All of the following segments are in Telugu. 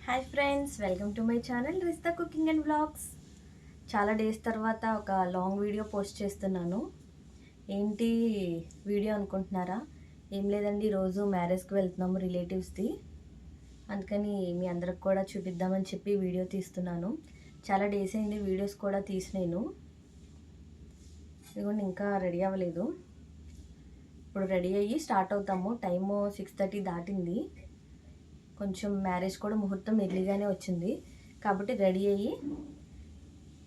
Hi friends, welcome to my channel Rista cooking and vlogs. చాలా డేస్ తర్వాత ఒక లాంగ్ వీడియో పోస్ట్ చేస్తున్నాను. ఏంటి వీడియో అనుకుంటున్నారా? ఏం లేదండి, ఈరోజు మ్యారేజ్కి వెళ్తున్నాము రిలేటివ్స్ది. అందుకని మీ అందరికి కూడా చూపిద్దామని చెప్పి వీడియో తీస్తున్నాను. చాలా డేస్ అయింది వీడియోస్ కూడా తీసి నేను. ఇదిగోండి, ఇంకా రెడీ అవ్వలేదు. ఇప్పుడు రెడీ అయ్యి స్టార్ట్ అవుతాము. టైము 6:30 దాటింది. కొంచెం మ్యారేజ్ కూడా ముహూర్తం ఎర్లీగానే వచ్చింది కాబట్టి రెడీ అయ్యి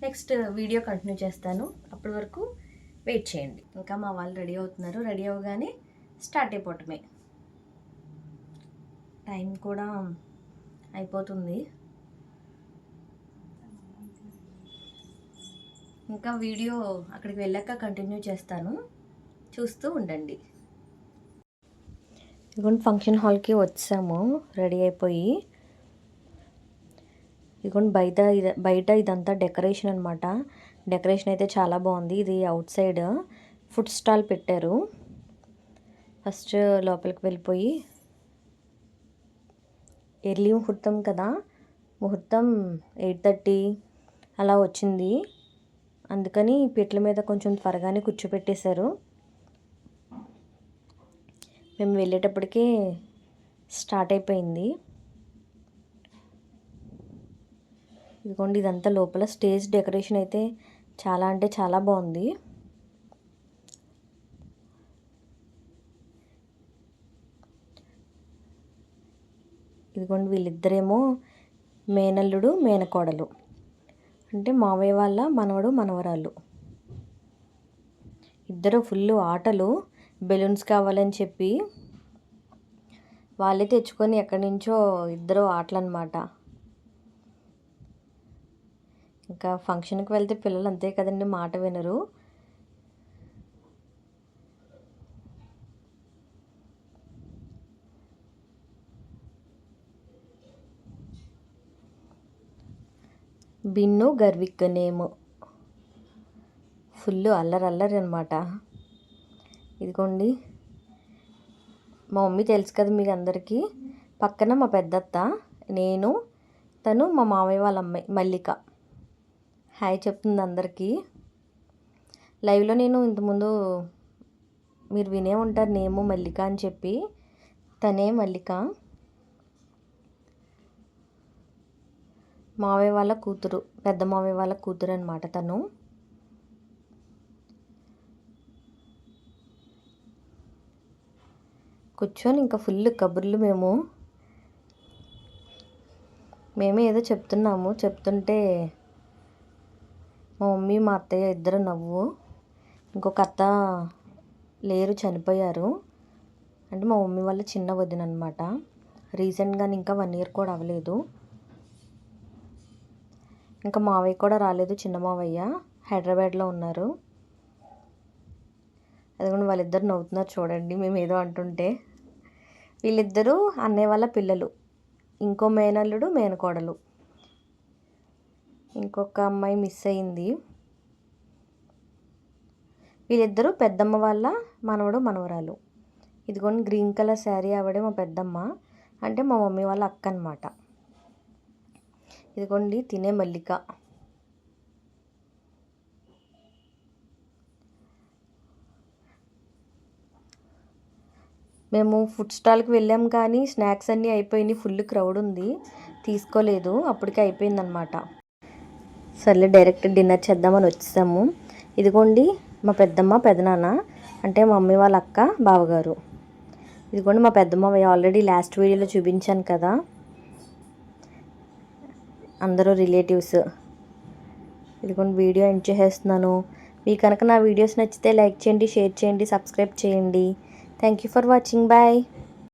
నెక్స్ట్ వీడియో కంటిన్యూ చేస్తాను. అప్పటి వరకు వెయిట్ చేయండి. ఇంకా మా వాళ్ళు రెడీ అవుతున్నారు. రెడీ అవ్వగానే స్టార్ట్ అయిపోవటమే. టైం కూడా అయిపోతుంది. ఇంకా వీడియో అక్కడికి వెళ్ళాక కంటిన్యూ చేస్తాను, చూస్తూ ఉండండి. ఇదిగోండి, ఫంక్షన్ హాల్కి వచ్చాము రెడీ అయిపోయి. ఇదిగోండి, బయట ఇదంతా డెకరేషన్ అనమాట. డెకరేషన్ అయితే చాలా బాగుంది. ఇది అవుట్ సైడ్ ఫుడ్ స్టాల్ పెట్టారు. ఫస్ట్ లోపలికి వెళ్ళిపోయి, ఎర్లీ ముహూర్తం కదా, ముహూర్తం 8:30 అలా వచ్చింది. అందుకని పీటల మీద కొంచెం త్వరగానే కూర్చోపెట్టేశారు. మేము వెళ్ళేటప్పటికే స్టార్ట్ అయిపోయింది. ఇదిగోండి, ఇదంతా లోపల స్టేజ్ డెకరేషన్ అయితే చాలా అంటే చాలా బాగుంది. ఇదిగోండి, వీళ్ళిద్దరేమో మేనల్లుడు మేనకోడలు, అంటే మావయ్య వాళ్ళ మనవడు మనవరాలు. ఇద్దరు ఫుల్ ఆటలు. బెలూన్స్ కావాలని చెప్పి వాళ్ళే తెచ్చుకొని ఎక్కడి నుంచో ఇద్దరు ఆటలు అనమాట. ఇంకా ఫంక్షన్కి వెళ్తే పిల్లలు అంతే కదండి, మాట వినరు. బిన్ను గర్విక్ నేమ్. ఫుల్ అల్లరి అనమాట. ఇదిగోండి, మా మమ్మీ తెలుసు కదా మీకు అందరికీ. పక్కన మా పెద్దత్త, నేను, తను మా మామయ్య వాళ్ళ అమ్మాయి మల్లిక. హాయ్ చెప్తుంది అందరికీ. లైవ్లో నేను ఇంతకుముందు మీరు వినే ఉంటారు నేము మల్లిక అని చెప్పి. తనే మల్లిక, మావయ్య వాళ్ళ కూతురు, పెద్ద మావయ్య వాళ్ళ కూతురు అనమాట తను. కూర్చొని ఇంకా ఫుల్ కబుర్లు. మేమే ఏదో చెప్తుంటే మా మమ్మీ మా అత్తయ్య ఇద్దరు నవ్వు. ఇంకొక అత్త లేరు, చనిపోయారు. అంటే మా మమ్మీ వాళ్ళ చిన్న వదిన అనమాట. రీసెంట్గా ఇంకా 1 year కూడా అవ్వలేదు. ఇంకా మావయ్య కూడా రాలేదు, చిన్న మావయ్య హైదరాబాద్లో ఉన్నారు. అది కూడా వాళ్ళిద్దరు నవ్వుతున్నారు చూడండి మేము ఏదో అంటుంటే. వీళ్ళిద్దరూ అన్నయ్య వాళ్ళ పిల్లలు. ఇంకో మేనల్లుడు మేనకోడలు. ఇంకొక అమ్మాయి మిస్ అయింది. వీళ్ళిద్దరూ పెద్దమ్మ వాళ్ళ మనవడు మనవరాలు. ఇదిగోండి, గ్రీన్ కలర్ శారీ ఆవిడే మా పెద్దమ్మ, అంటే మా మమ్మీ వాళ్ళ అక్క అనమాట. ఇదిగోండి, తినే మల్లిక. మేము ఫుడ్ స్టాల్కి వెళ్ళాం కానీ స్నాక్స్ అన్నీ అయిపోయినాయి. ఫుల్ క్రౌడ్ ఉంది, తీసుకోలేదు. అప్పటికే అయిపోయిందనమాట. సర్లే డైరెక్ట్ డిన్నర్ చేద్దామని వచ్చేసాము. ఇదిగోండి, మా పెద్దమ్మ పెదనాన్న, అంటే మా మమ్మీ వాళ్ళ అక్క బావగారు. ఇదిగోండి మా పెద్దమ్మ, ఆల్రెడీ లాస్ట్ వీడియోలో చూపించాను కదా, అందరూ రిలేటివ్స్. ఇదిగోండి, వీడియో ఎండ్ చేసేస్తున్నాను. మీకు కనుక నా వీడియోస్ నచ్చితే లైక్ చేయండి, షేర్ చేయండి, సబ్స్క్రైబ్ చేయండి. Thank you for watching. Bye.